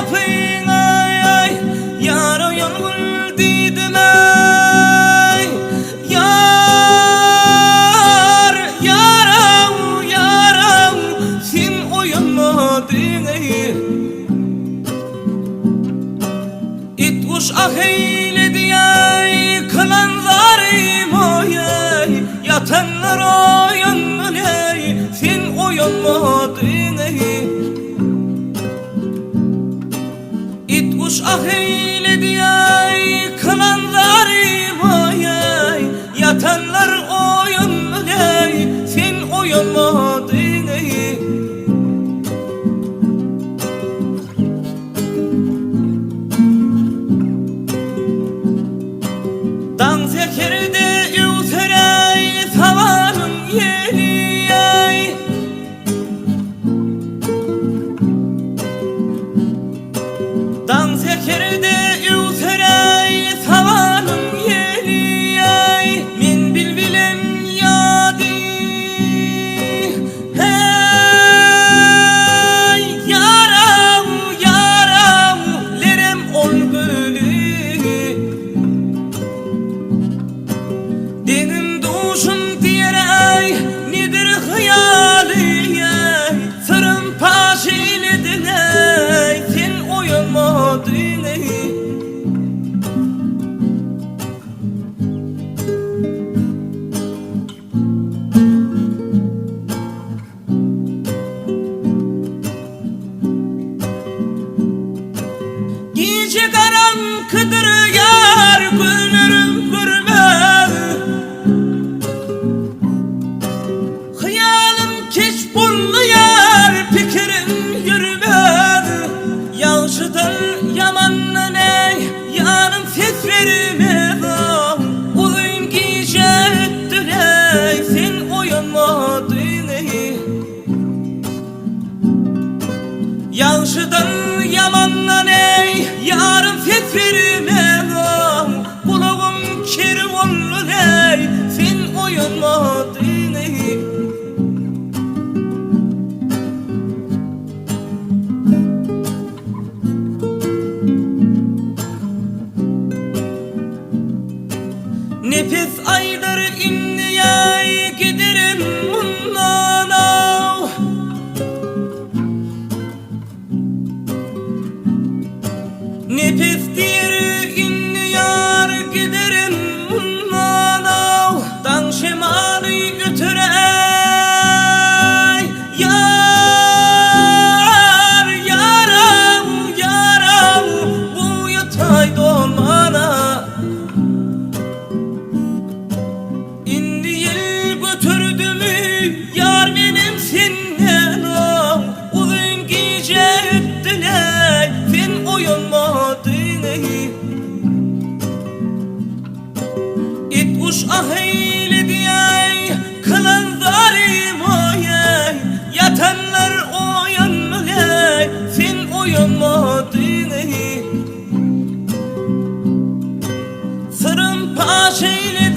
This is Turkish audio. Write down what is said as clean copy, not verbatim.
yapayım ay yara yolgul dedim ay yar yaram yaram sen oyanmadın ay it kuş ahiyle ay kılan zarim ay yatanlar oyanın ay sen oyanmadın ay it kuş ahiyle ay kılan zarim ay yatanlar oyanın ay sen oyanmadın ay dan zekerde üteray tavanın yeri ay dan zekerde üteray tavanın yeri ay min bilbilem yadi hey yaram yaram lerem ol gülü denim duşum diyer ay nedir hayali ay sırım paşiledin ay sen oyanmadın ay gece karanlıktır yar gönlüm görmez hayalim keş bullu yar fikrim yürümez yağışıdan yamanla ne yanım ses vermez uzun gece öttü ey sen oyanmadın ey yağışıdan yamanla ne yarım ses vermez kulağım kir oldu ey sen oyanmadın ey nefes aydır inni ay giderim bundan av nefes diğeri inni yar giderim bundan av dan şemali götürey yar yaram yaram bu yatay dolmana indi yel götürdü mü yar benim senden uzun gece öttüler sen oyanmadın ey it kuş ahiyle diyey kılan zalim ay yatanlar oyanın ey sen oyanmadın ey sırım paşeyle